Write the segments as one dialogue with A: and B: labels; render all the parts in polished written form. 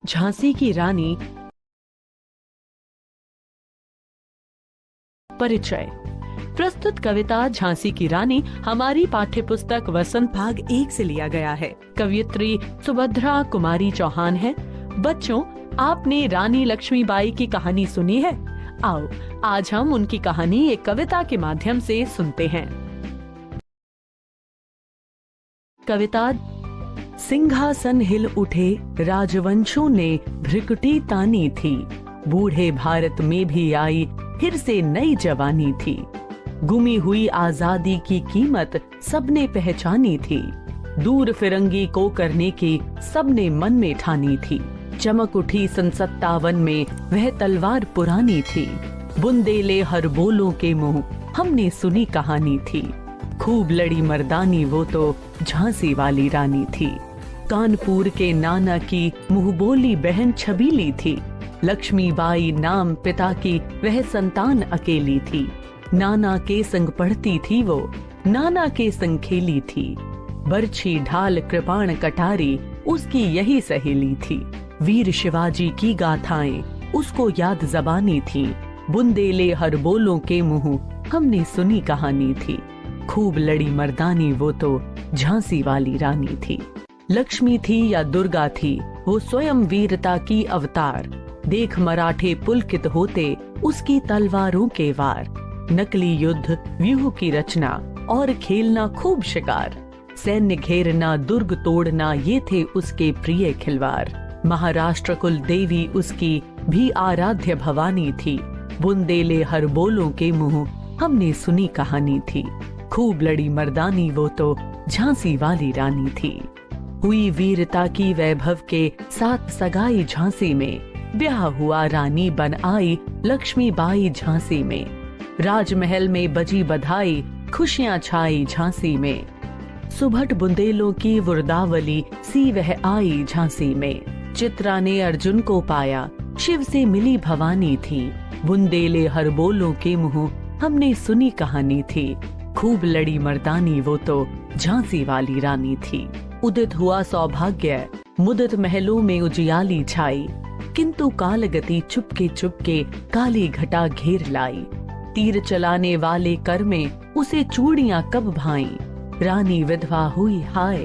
A: झांसी की रानी। परिचय। प्रस्तुत कविता झांसी की रानी हमारी पाठ्यपुस्तक वसंत भाग 1 से लिया गया है। कवयित्री सुभद्रा कुमारी चौहान है। बच्चों, आपने रानी लक्ष्मीबाई की कहानी सुनी है? आओ, आज हम उनकी कहानी एक कविता के माध्यम से सुनते हैं। कविता। सिंहासन हिल उठे, राजवंशों ने भ्रिकुटी तानी थी। बूढ़े भारत में भी आई फिर से नई जवानी थी। गुमी हुई आजादी की कीमत सबने पहचानी थी। दूर फिरंगी को करने की सबने मन में ठानी थी। चमक उठी सन 57 में वह तलवार पुरानी थी। बुंदेले हर बोलों के मुंह हमने सुनी कहानी थी। खूब लड़ी मर्दानी वो तो झांसी वाली रानी थी। कानपुर के नाना की मुंह बोली बहन छबीली थी। लक्ष्मीबाई नाम पिता की वह संतान अकेली थी। नाना के संग पढ़ती थी वो, नाना के संग खेली थी। बरछी ढाल कृपाण कटारी उसकी यही सहेली थी। वीर शिवाजी की गाथाएं उसको याद जबानी थी। बुंदेले हर बोलों के मुंह हमने सुनी कहानी थी। खूब लड़ी मर्दानी वो तो झांसी वाली रानी थी। लक्ष्मी थी या दुर्गा थी, वो स्वयं वीरता की अवतार। देख मराठे पुलकित होते उसकी तलवारों के वार। नकली युद्ध व्यूह की रचना और खेलना खूब शिकार। सैन्य घेरना दुर्ग तोड़ना ये थे उसके प्रिय खिलवाड़। महाराष्ट्र कुल देवी उसकी भी आराध्य भवानी थी। बुंदेले हर बोलों के मुंह हमने सुनी कहानी थी। खूब लड़ी मर्दानी वो तो झांसी वाली रानी थी। हुई वीरता की वैभव के साथ सगाई झांसी में। ब्याह हुआ रानी बन आई लक्ष्मीबाई झांसी में। राजमहल में बजी बधाई खुशियां छाई झांसी में। सुभट बुंदेलों की वृदावली सी वह आई झांसी में। चित्रा ने अर्जुन को पाया, शिव से मिली भवानी थी। बुंदेले हर बोलों के मुंह हमने सुनी कहानी थी। खूब लड़ी मर्दानी वो तो झांसी वाली रानी थी। उदित हुआ सौभाग्य मुदित महलों में उजियाली छाई। किंतु कालगति चुपके चुपके काली घटा घेर लाई। तीर चलाने वाले कर में उसे चूड़ियां कब भाई। रानी विधवा हुई हाय,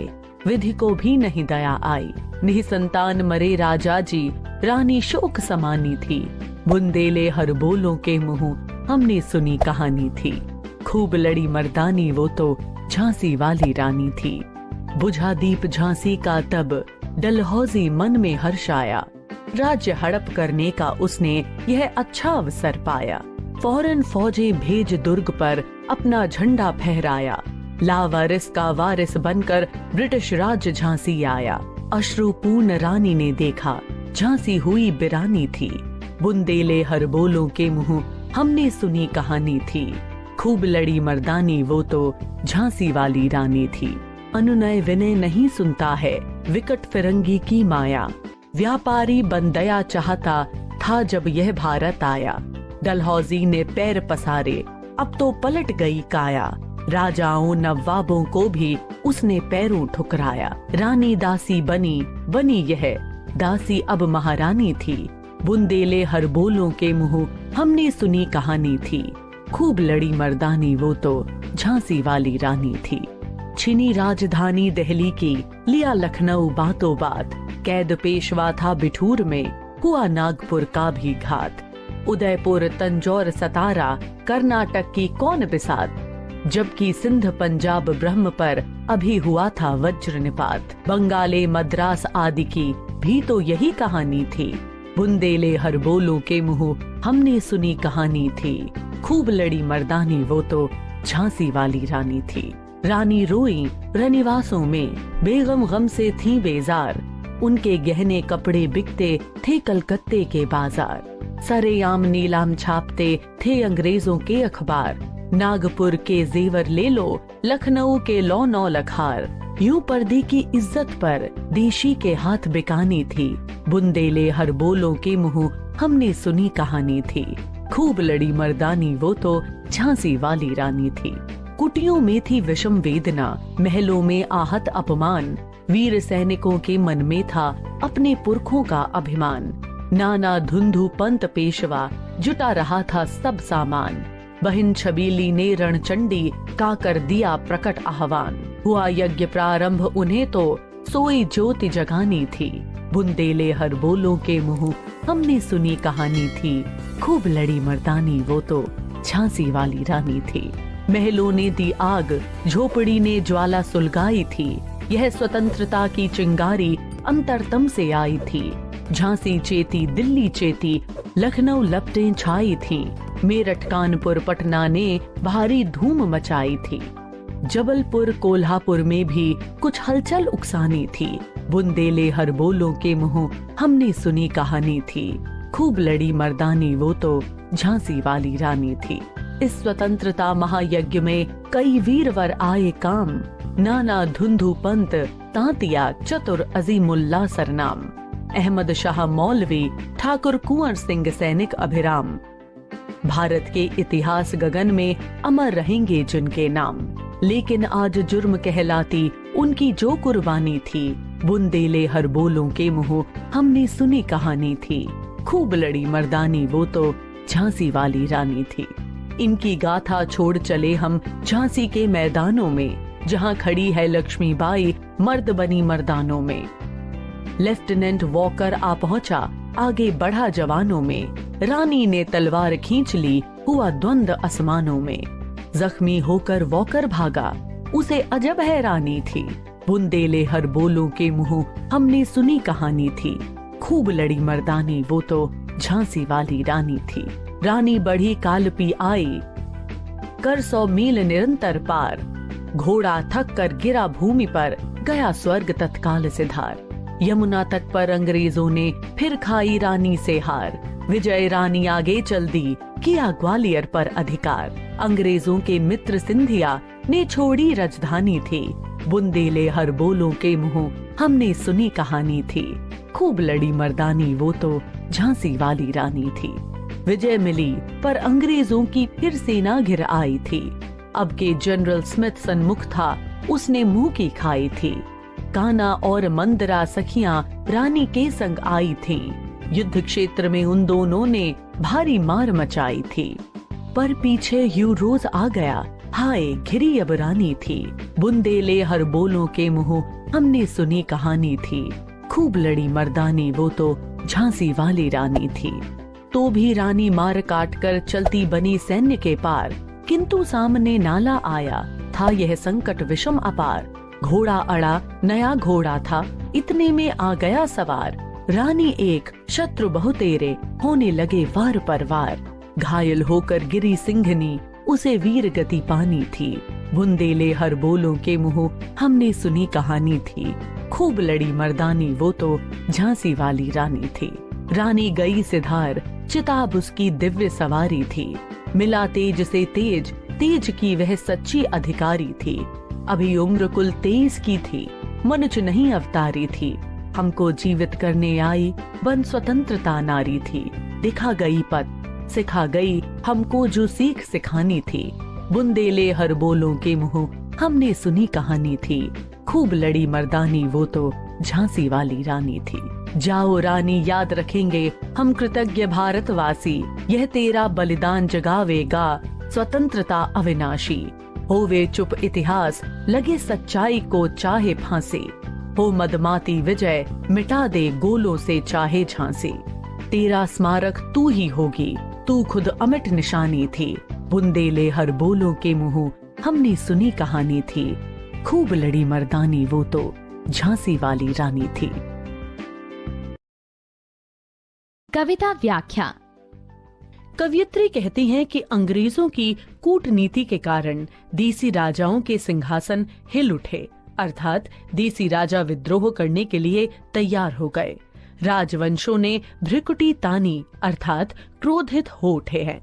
A: विधि को भी नहीं दया आई। निसंतान मरे राजा जी, रानी शोक समानी थी। बुंदेले हर बोलों के मुंह हमने सुनी कहानी थी। खूब लड़ी मर्दानी वो तो झांसी वाली रानी थी। बुझा दीप झांसी का तब डलहौजी मन में हर्ष आया। राज्य हड़प करने का उसने यह अच्छा अवसर पाया। फौरन फौजें भेज दुर्ग पर अपना झंडा फहराया। लावारिस का वारिस बनकर ब्रिटिश राज्य झांसी आया। अश्रुपूर्ण रानी ने देखा झांसी हुई बिरानी थी। बुंदेले हर बोलों के मुंह हमने सुनी कहानी थी। खूब लड़ी मर्दानी वो तो झांसी वाली रानी थी। अनुनय विनय नहीं सुनता है विकट फिरंगी की माया। व्यापारी बंदया चाहता था जब यह भारत आया। डलहौजी ने पैर पसारे अब तो पलट गई काया। राजाओं नवाबों को भी उसने पैरों ठुकराया। रानी दासी बनी बनी यह दासी अब महारानी थी। बुंदेले हर बोलों के मुंह हमने सुनी कहानी थी। खूब लड़ी मर्दानी वो तो झांसी वाली रानी थी। छिनी राजधानी दिल्ली की लिया लखनऊ बातों बात। कैद पेशवा था बिठूर में, हुआ नागपुर का भी घात। उदयपुर तंजौर सतारा कर्नाटक की कौन बिसात। जबकि सिंध पंजाब ब्रह्म पर अभी हुआ था वज्र निपात। बंगाले मद्रास आदि की भी तो यही कहानी थी। बुंदेले हर बोलों के मुंह हमने सुनी कहानी थी। खूब लड़ी मर्दानी वो तो झांसी वाली रानी थी। रानी रोई रनिवासों में, बेगम गम से थी बेजार। उनके गहने कपड़े बिकते थे कलकत्ते के बाजार। सरेआम नीलाम छापते थे अंग्रेजों के अखबार। नागपुर के जेवर ले लो, लखनऊ के लो 9 लखार। यूं पर्दे की इज्जत पर देशी के हाथ बिकानी थी। बुंदेले हर बोलों के मुंह हमने सुनी कहानी थी। खूब लड़ी मर्दानी वो तो झांसी वाली रानी थी। कुटियों में थी विषम वेदना, महलों में आहत अपमान। वीर सैनिकों के मन में था अपने पुरखों का अभिमान। नाना धुंधु पंत पेशवा, जुटा रहा था सब सामान। बहन छबीली ने रणचंडी का कर दिया प्रकट आह्वान। हुआ यज्ञ प्रारंभ उन्हें तो सोई ज्योति जगानी थी। बुंदेले हर बोलों के मुंह हमने सुनी कहानी थी। खूब लड़ी मर्दानी वो तो झांसी वाली रानी थी। महलों ने दी आग, झोपड़ी ने ज्वाला सुलगाई थी। यह स्वतंत्रता की चिंगारी अंतरतम से आई थी। झांसी चेती, दिल्ली चेती, लखनऊ लपटें छाई थी। मेरठ कानपुर पटना ने भारी धूम मचाई थी। जबलपुर कोल्हापुर में भी कुछ हलचल उकसानी थी। बुंदेले हर बोलों के मुंह हमने सुनी कहानी थी। खूब लड़ी मर्दानी वो तो झांसी वाली रानी थी। इस स्वतंत्रता महायज्ञ में कई वीरवर आए काम। नाना धुंधु पंत, तांतिया चतुर अजीमुल्ला सरनाम। अहमद शाह मौलवी, ठाकुर कुंवर सिंह सैनिक अभिराम। भारत के इतिहास गगन में अमर रहेंगे जिनके नाम। लेकिन आज जुर्म कहलाती उनकी जो कुर्बानी थी। बुंदेले हर बोलों के मुंह हमने सुनी कहानी थी। खूब लड़ी मर्दानी वो तो झांसी वाली रानी थी। इनकी गाथा छोड़ चले हम झांसी के मैदानों में, जहां खड़ी है लक्ष्मीबाई मर्द बनी मर्दानों में। लेफ्टिनेंट वॉकर आ पहुंचा, आगे बढ़ा जवानों में। रानी ने तलवार खींच ली, हुआ द्वंद आसमानों में। जख्मी होकर वॉकर भागा, उसे अजब हैरानी थी। बुंदेले हर बोलों के मुंह हमने सुनी कहानी थी। खूब लड़ी मर्दानी वो तो झांसी वाली रानी थी। रानी बढ़ी कालपी आई, कर 100 मील निरंतर पार। घोड़ा थक कर गिरा भूमि पर, गया स्वर्ग तत्काल सिधार। यमुना तट पर अंग्रेजों ने फिर खाई रानी से हार। विजय रानी आगे चल दी, किया ग्वालियर पर अधिकार। अंग्रेजों के मित्र सिंधिया ने छोड़ी राजधानी थी। बुंदेले हर बोलों के मुंह हमने सुनी कहानी थी। खूब लड़ी मर्दानी वो तो झांसी वाली रानी थी। विजय मिली पर अंग्रेजों की फिर सेना घिर आई थी। अब के जनरल स्मिथ सन्मुख था, उसने मुंह की खाई थी। काना और मंदरा सखियां रानी के संग आई थीं। युद्ध क्षेत्र में उन दोनों ने भारी मार मचाई थी। पर पीछे ह्यू रोज आ गया, हाय घिरी अब रानी थी। बुंदेले हर बोलों के मुंह हमने सुनी कहानी थी। खूब लड़ी मर्दानी वो तो झांसी वाली रानी थी। तो भी रानी मार काट कर चलती बनी सैन्य के पार। किंतु सामने नाला आया, था यह संकट विषम अपार। घोड़ा अड़ा, नया घोड़ा था, इतने में आ गया सवार। रानी एक, शत्रु बहुतेरे, होने लगे वार पर वार। घायल होकर गिरी सिंघनी, उसे वीर गति पानी थी। बुंदेले हर बोलों के मुंह हमने सुनी कहानी थी। खूब लड़ी मर्दानी वो तो झांसी वाली रानी थी। रानी गई सिधार, चिताब उसकी दिव्य सवारी थी। मिला तेज से तेज, तेज की वह सच्ची अधिकारी थी। अभी उम्र कुल 23 की थी, मनुष्य नहीं अवतारी थी। हमको जीवित करने आई, बन स्वतंत्रता नारी थी। दिखा गई पथ, सिखा गई हमको जो सीख सिखानी थी। बुंदेले हर बोलों के मुंह हमने सुनी कहानी थी। खूब लड़ी मर्दानी वो तो झांसी वाली रानी थी। जाओ रानी याद रखेंगे हम कृतज्ञ भारतवासी। यह तेरा बलिदान जगावेगा स्वतंत्रता अविनाशी। होवे चुप इतिहास, लगे सच्चाई को चाहे फांसी। हो मदमाती विजय, मिटा दे गोलों से चाहे झांसी। तेरा स्मारक तू ही होगी, तू खुद अमिट निशानी थी। बुंदेले हर बोलों के मुंह हमने सुनी कहानी थी। खूब लड़ी मर्दानी वो तो झांसी वाली रानी थी।
B: कविता व्याख्या।
A: कवयित्री कहती हैं कि अंग्रेजों की कूटनीति के कारण देसी राजाओं के सिंहासन हिल उठे, अर्थात देसी राजा विद्रोह करने के लिए तैयार हो गए। राजवंशों ने भ्रिकुटी तानी, अर्थात क्रोधित हो उठे हैं।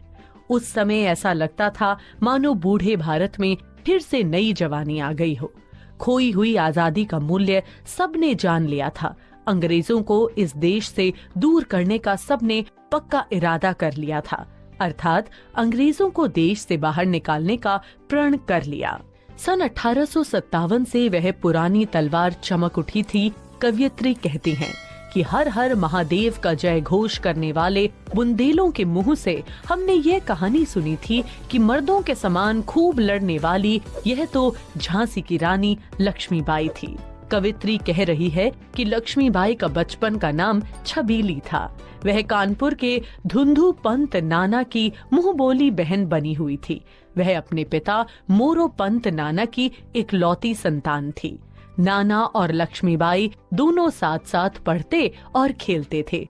A: उस समय ऐसा लगता था मानो बूढ़े भारत में फिर से नई जवानी आ गई हो। खोई हुई आजादी का मूल्य सबने जान लिया था। अंग्रेजों को इस देश से दूर करने का सबने पक्का इरादा कर लिया था, अर्थात अंग्रेजों को देश से बाहर निकालने का प्रण कर लिया। सन 1857 से वह पुरानी तलवार चमक उठी थी। कवयित्री कहती हैं, कि हर हर महादेव का जय घोष करने वाले बुंदेलों के मुंह से हमने ये कहानी सुनी थी कि मर्दों के समान खूब लड़ने वाली यह तो झांसी की रानी लक्ष्मीबाई थी। कवित्री कह रही है कि लक्ष्मीबाई का बचपन का नाम छबीली था। वह कानपुर के धुंधु पंत नाना की मुंह बोली बहन बनी हुई थी। वह अपने पिता मोरो पंत नाना की इकलौती संतान थी। नाना और लक्ष्मीबाई दोनों साथ साथ पढ़ते और खेलते थे।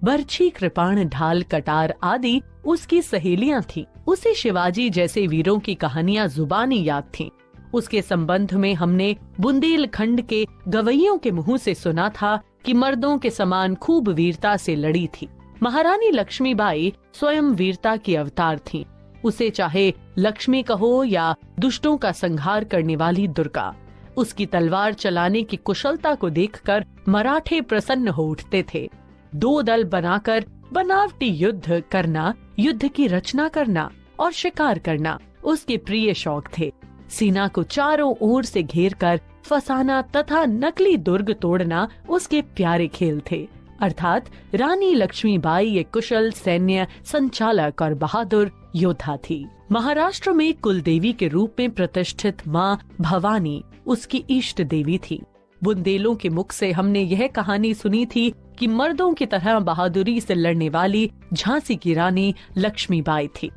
A: बर्छी, कृपाण, ढाल, कटार आदि उसकी सहेलियां थीं। उसे शिवाजी जैसे वीरों की कहानियां जुबानी याद थीं। उसके संबंध में हमने बुंदेलखंड के गवैयों के मुंह से सुना था कि मर्दों के समान खूब वीरता से लड़ी थी। महारानी लक्ष्मीबाई स्वयं वीरता की अवतार थीं। उसे चाहे लक्ष्मी कहो या दुष्टों का संहार करने वाली दुर्गा, उसकी तलवार चलाने की कुशलता को देखकर मराठे प्रसन्न हो उठते थे। दो दल बनाकर बनावटी युद्ध करना, युद्ध की रचना करना और शिकार करना उसके प्रिय शौक थे। सीना को चारों ओर से घेरकर फसाना तथा नकली दुर्ग तोड़ना उसके प्यारे खेल थे। अर्थात रानी लक्ष्मीबाई एक कुशल सैन्य संचालक और बहादुर योद्धा थी। महाराष्ट्र में कुलदेवी के रूप में प्रतिष्ठित माँ भवानी उसकी इष्ट देवी थी। बुंदेलों के मुख से हमने यह कहानी सुनी थी कि मर्दों की तरह बहादुरी से लड़ने वाली झांसी की रानी लक्ष्मीबाई थी।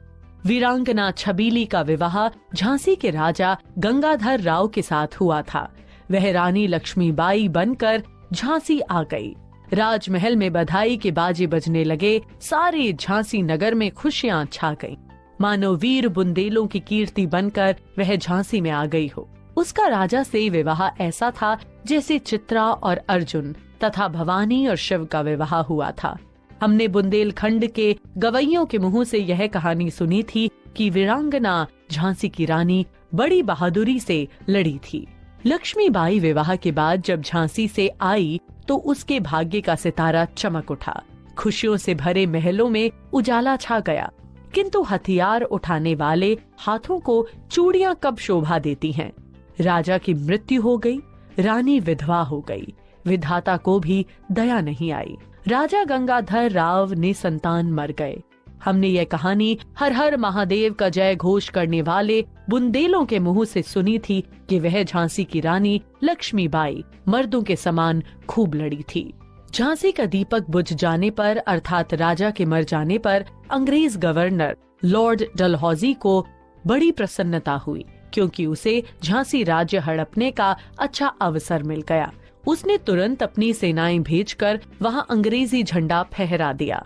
A: वीरांगना छबीली का विवाह झांसी के राजा गंगाधर राव के साथ हुआ था। वह रानी लक्ष्मीबाई बनकर झांसी आ गई। राजमहल में बधाई के बाजे बजने लगे। सारे झांसी नगर में खुशियां छा गईं। मानो वीर बुंदेलों की कीर्ति बनकर वह झांसी में आ गई हो। उसका राजा से विवाह ऐसा था जैसे चित्रा और अर्जुन तथा भवानी और शिव का विवाह हुआ था। हमने बुंदेलखंड के गवैयों के मुंह से यह कहानी सुनी थी कि वीरांगना झांसी की रानी बड़ी बहादुरी से लड़ी थी। लक्ष्मीबाई विवाह के बाद जब झांसी से आई तो उसके भाग्य का सितारा चमक उठा। खुशियों से भरे महलों में उजाला छा गया। किंतु हथियार उठाने वाले हाथों को चूड़ियां कब शोभा देती हैं। राजा की मृत्यु हो गई, रानी विधवा हो गई। विधाता को भी दया नहीं आई। राजा गंगाधर राव ने संतान मर गए। हमने यह कहानी हर हर महादेव का जय घोष करने वाले बुंदेलों के मुंह से सुनी थी कि वह झांसी की रानी लक्ष्मीबाई मर्दों के समान खूब लड़ी थी। झांसी का दीपक बुझ जाने पर अर्थात राजा के मर जाने पर अंग्रेज गवर्नर लॉर्ड डलहौजी को बड़ी प्रसन्नता हुई, क्योंकि उसे झांसी राज्य हड़पने का अच्छा अवसर मिल गया। उसने तुरंत अपनी सेनाएं भेजकर वहां अंग्रेजी झंडा फहरा दिया।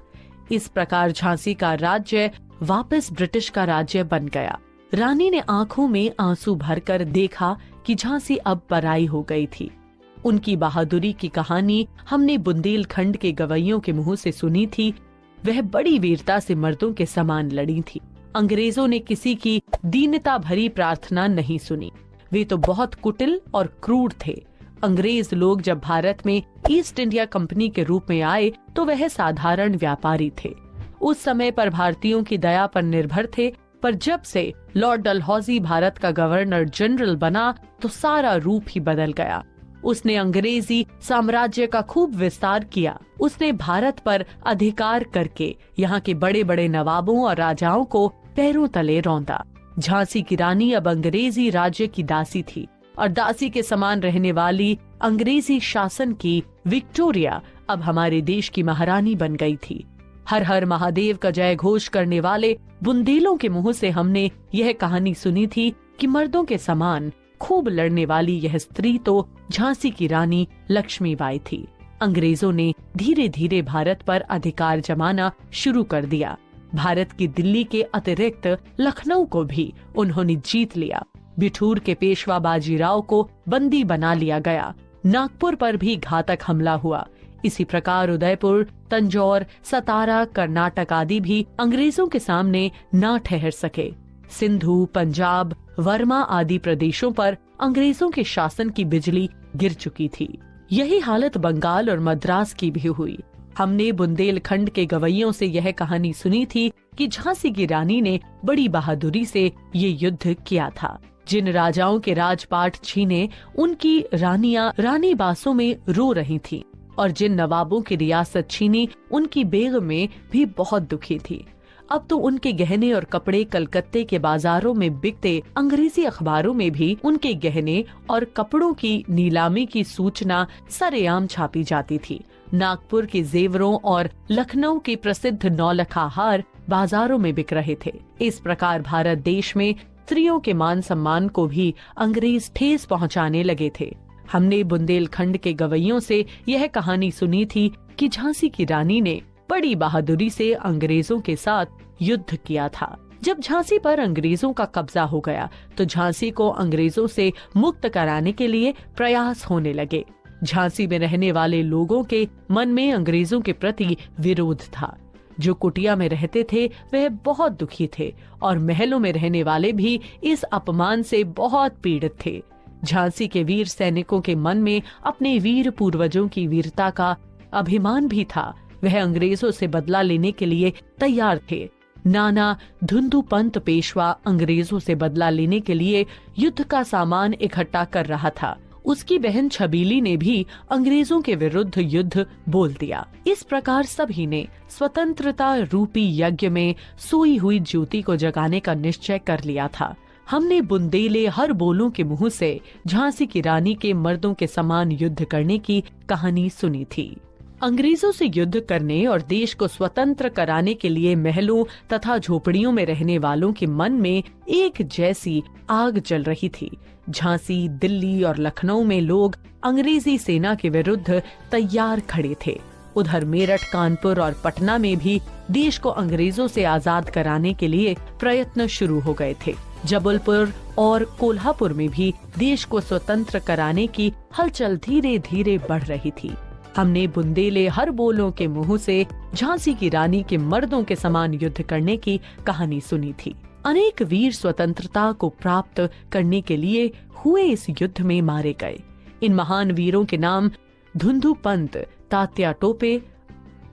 A: इस प्रकार झांसी का राज्य वापस ब्रिटिश का राज्य बन गया। रानी ने आंखों में आंसू भरकर देखा कि झांसी अब पराई हो गई थी। उनकी बहादुरी की कहानी हमने बुंदेलखंड के गवैयों के मुंह से सुनी थी। वह बड़ी वीरता से मर्दों के समान लड़ी थी। अंग्रेजों ने किसी की दीनता भरी प्रार्थना नहीं सुनी। वे तो बहुत कुटिल और क्रूर थे। अंग्रेज लोग जब भारत में ईस्ट इंडिया कंपनी के रूप में आए तो वह साधारण व्यापारी थे। उस समय पर भारतीयों की दया पर निर्भर थे, पर जब से लॉर्ड डलहौजी भारत का गवर्नर जनरल बना तो सारा रूप ही बदल गया। उसने अंग्रेजी साम्राज्य का खूब विस्तार किया। उसने भारत पर अधिकार करके यहाँ के बड़े बड़े नवाबों और राजाओं को पैरों तले रौंदा। झांसी की रानी अब अंग्रेजी राज्य की दासी थी और दासी के समान रहने वाली अंग्रेजी शासन की विक्टोरिया अब हमारे देश की महारानी बन गई थी। हर हर महादेव का जय घोष करने वाले बुंदेलों के मुंह से हमने यह कहानी सुनी थी कि मर्दों के समान खूब लड़ने वाली यह स्त्री तो झांसी की रानी लक्ष्मीबाई थी। अंग्रेजों ने धीरे धीरे भारत पर अधिकार जमाना शुरू कर दिया। भारत की दिल्ली के अतिरिक्त लखनऊ को भी उन्होंने जीत लिया। बिठूर के पेशवा बाजीराव को बंदी बना लिया गया। नागपुर पर भी घातक हमला हुआ। इसी प्रकार उदयपुर, तंजौर, सतारा, कर्नाटक आदि भी अंग्रेजों के सामने ना ठहर सके। सिंधु, पंजाब, वर्मा आदि प्रदेशों पर अंग्रेजों के शासन की बिजली गिर चुकी थी। यही हालत बंगाल और मद्रास की भी हुई। हमने बुंदेलखंड के गवैयों से यह कहानी सुनी थी कि झांसी की रानी ने बड़ी बहादुरी से ये युद्ध किया था। जिन राजाओं के राजपाट छीने उनकी रानियां रानी बासों में रो रही थीं। और जिन नवाबों की रियासत छीनी उनकी बेगमें भी बहुत दुखी थी। अब तो उनके गहने और कपड़े कलकत्ते के बाजारों में बिकते, अंग्रेजी अखबारों में भी उनके गहने और कपड़ों की नीलामी की सूचना सरेआम छापी जाती थी। नागपुर के जेवरों और लखनऊ के प्रसिद्ध नौलखा हार बाजारों में बिक रहे थे। इस प्रकार भारत देश में स्त्रियों के मान सम्मान को भी अंग्रेज ठेस पहुंचाने लगे थे। हमने बुंदेलखंड के गवैयों से यह कहानी सुनी थी कि झांसी की रानी ने बड़ी बहादुरी से अंग्रेजों के साथ युद्ध किया था। जब झांसी पर अंग्रेजों का कब्जा हो गया तो झांसी को अंग्रेजों से मुक्त कराने के लिए प्रयास होने लगे। झांसी में रहने वाले लोगों के मन में अंग्रेजों के प्रति विरोध था। जो कुटिया में रहते थे वह बहुत दुखी थे और महलों में रहने वाले भी इस अपमान से बहुत पीड़ित थे। झांसी के वीर सैनिकों के मन में अपने वीर पूर्वजों की वीरता का अभिमान भी था। वह अंग्रेजों से बदला लेने के लिए तैयार थे। नाना धुंधुपंत पेशवा अंग्रेजों से बदला लेने के लिए युद्ध का सामान इकट्ठा कर रहा था। उसकी बहन छबीली ने भी अंग्रेजों के विरुद्ध युद्ध बोल दिया। इस प्रकार सभी ने स्वतंत्रता रूपी यज्ञ में सोई हुई ज्योति को जगाने का निश्चय कर लिया था। हमने बुंदेले हर बोलों के मुंह से झांसी की रानी के मर्दों के समान युद्ध करने की कहानी सुनी थी। अंग्रेजों से युद्ध करने और देश को स्वतंत्र कराने के लिए महलों तथा झोपड़ियों में रहने वालों के मन में एक जैसी आग जल रही थी। झांसी, दिल्ली और लखनऊ में लोग अंग्रेजी सेना के विरुद्ध तैयार खड़े थे। उधर मेरठ, कानपुर और पटना में भी देश को अंग्रेजों से आजाद कराने के लिए प्रयत्न शुरू हो गए थे। जबलपुर और कोल्हापुर में भी देश को स्वतंत्र कराने की हलचल धीरे धीरे बढ़ रही थी। हमने बुंदेले हर बोलों के मुंह से झांसी की रानी के मर्दों के समान युद्ध करने की कहानी सुनी थी। अनेक वीर स्वतंत्रता को प्राप्त करने के लिए हुए इस युद्ध में मारे गए। इन महान वीरों के नाम धुंधुपंत, तात्या टोपे,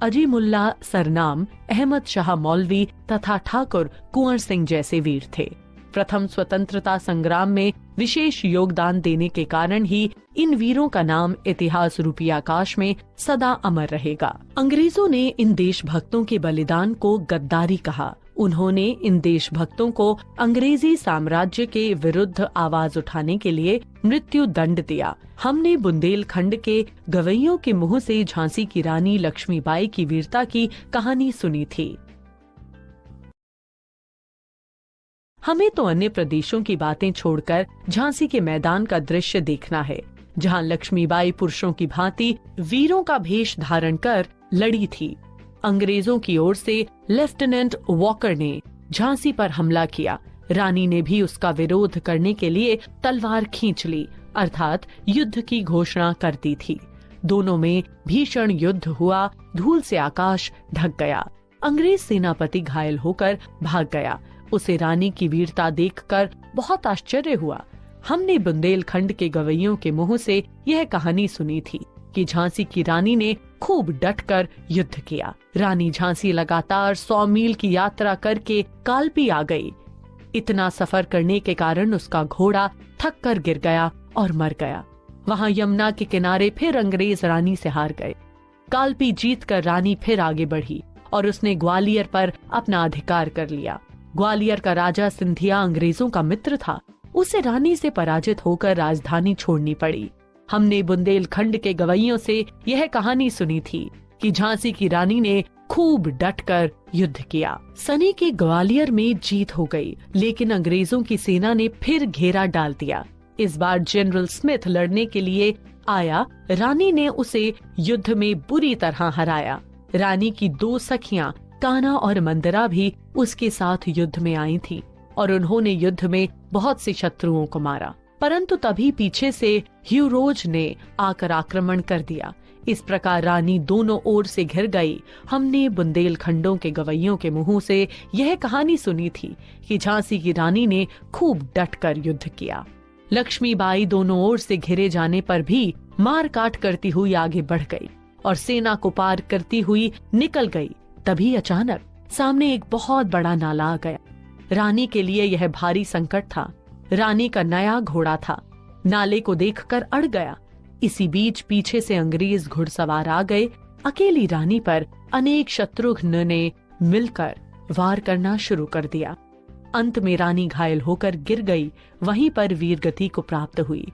A: अजीमुल्ला सरनाम, अहमद शाह मौलवी तथा ठाकुर कुंवर सिंह जैसे वीर थे। प्रथम स्वतंत्रता संग्राम में विशेष योगदान देने के कारण ही इन वीरों का नाम इतिहास रूपी आकाश में सदा अमर रहेगा। अंग्रेजों ने इन देशभक्तों के बलिदान को गद्दारी कहा। उन्होंने इन देशभक्तों को अंग्रेजी साम्राज्य के विरुद्ध आवाज उठाने के लिए मृत्यु दंड दिया। हमने बुंदेलखंड के गवैयों के मुंह से झांसी की रानी लक्ष्मीबाई की वीरता की कहानी सुनी थी। हमें तो अन्य प्रदेशों की बातें छोड़कर झांसी के मैदान का दृश्य देखना है, जहां लक्ष्मीबाई पुरुषों की भांति वीरों का भेष धारण कर लड़ी थी। अंग्रेजों की ओर से लेफ्टिनेंट वॉकर ने झांसी पर हमला किया। रानी ने भी उसका विरोध करने के लिए तलवार खींच ली, अर्थात युद्ध की घोषणा कर दी थी। दोनों में भीषण युद्ध हुआ। धूल से आकाश ढक गया। अंग्रेज सेनापति घायल होकर भाग गया। उसे रानी की वीरता देखकर बहुत आश्चर्य हुआ। हमने बुंदेलखंड के गवैयों के मुंह से यह कहानी सुनी थी कि झांसी की रानी ने खूब डटकर युद्ध किया। रानी झांसी लगातार 100 मील की यात्रा करके कालपी आ गई। इतना सफर करने के कारण उसका घोड़ा थक कर गिर गया और मर गया। वहां यमुना के किनारे फिर अंग्रेज रानी से हार गए। कालपी जीतकर रानी फिर आगे बढ़ी और उसने ग्वालियर पर अपना अधिकार कर लिया। ग्वालियर का राजा सिंधिया अंग्रेजों का मित्र था। उसे रानी से पराजित होकर राजधानी छोड़नी पड़ी। हमने बुंदेलखंड के गवैयों से यह कहानी सुनी थी कि झांसी की रानी ने खूब डटकर युद्ध किया। सनी के ग्वालियर में जीत हो गई, लेकिन अंग्रेजों की सेना ने फिर घेरा डाल दिया। इस बार जनरल स्मिथ लड़ने के लिए आया। रानी ने उसे युद्ध में बुरी तरह हराया। रानी की 2 सखियां कान्हा और मंदरा भी उसके साथ युद्ध में आई थीं और उन्होंने युद्ध में बहुत से शत्रुओं को मारा। परंतु तभी पीछे से ह्यूरोज ने आकर आक्रमण कर दिया। इस प्रकार रानी दोनों ओर से घिर गई। हमने बुंदेलखंडों के गवैयों के मुंह से यह कहानी सुनी थी कि झांसी की रानी ने खूब डटकर युद्ध किया। लक्ष्मीबाई दोनों ओर से घिरे जाने पर भी मार काट करती हुई आगे बढ़ गई और सेना को पार करती हुई निकल गई। तभी अचानक सामने एक बहुत बड़ा नाला आ गया। रानी के लिए यह भारी संकट था। रानी का नया घोड़ा था, नाले को देखकर अड़ गया। इसी बीच पीछे से अंग्रेज घुड़सवार आ गए। अकेली रानी पर अनेक शत्रुघ्न ने मिलकर वार करना शुरू कर दिया। अंत में रानी घायल होकर गिर गई, वहीं पर वीरगति को प्राप्त हुई।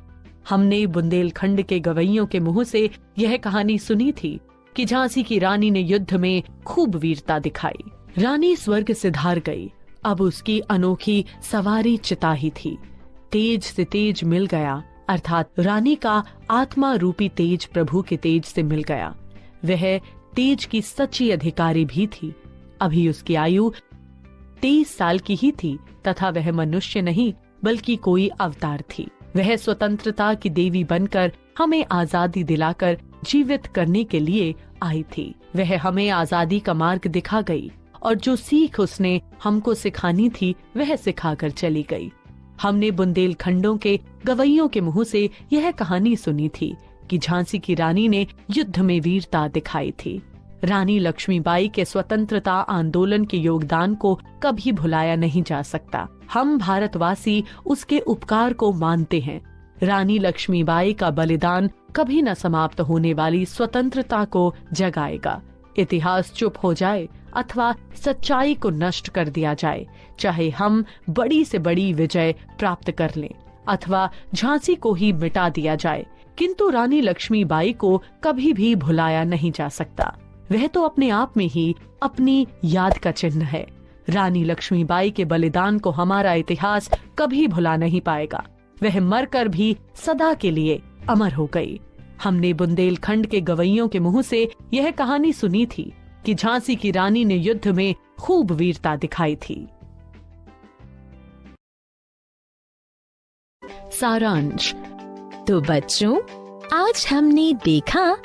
A: हमने बुंदेलखंड के गवैयों के मुंह से यह कहानी सुनी थी कि झांसी की रानी ने युद्ध में खूब वीरता दिखाई। रानी स्वर्ग से धार गई, अब उसकी अनोखी सवारी चिता ही थी। तेज से तेज मिल गया, अर्थात रानी का आत्मा रूपी तेज प्रभु के तेज से मिल गया। वह तेज की सच्ची अधिकारी भी थी। अभी उसकी आयु 23 साल की ही थी तथा वह मनुष्य नहीं बल्कि कोई अवतार थी। वह स्वतंत्रता की देवी बनकर हमें आजादी दिलाकर जीवित करने के लिए आई थी। वह हमें आजादी का मार्ग दिखा गई और जो सीख उसने हमको सिखानी थी वह सिखाकर चली गई। हमने बुंदेलखंडों के गवैयों के मुंह से यह कहानी सुनी थी कि झांसी की रानी ने युद्ध में वीरता दिखाई थी। रानी लक्ष्मीबाई के स्वतंत्रता आंदोलन के योगदान को कभी भुलाया नहीं जा सकता। हम भारतवासी उसके उपकार को मानते हैं। रानी लक्ष्मीबाई का बलिदान कभी न समाप्त होने वाली स्वतंत्रता को जगाएगा। इतिहास चुप हो जाए अथवा सच्चाई को नष्ट कर दिया जाए, चाहे हम बड़ी से बड़ी विजय प्राप्त कर लें अथवा झांसी को ही मिटा दिया जाए, किंतु रानी लक्ष्मीबाई को कभी भी भुलाया नहीं जा सकता। वह तो अपने आप में ही अपनी याद का चिन्ह है। रानी लक्ष्मीबाई के बलिदान को हमारा इतिहास कभी भुला नहीं पाएगा। वह मरकर भी सदा के लिए अमर हो गई। हमने बुंदेलखंड के गवैयों के मुंह से यह कहानी सुनी थी कि झांसी की रानी ने युद्ध में खूब वीरता दिखाई थी।
B: सारांश। तो बच्चों, आज हमने देखा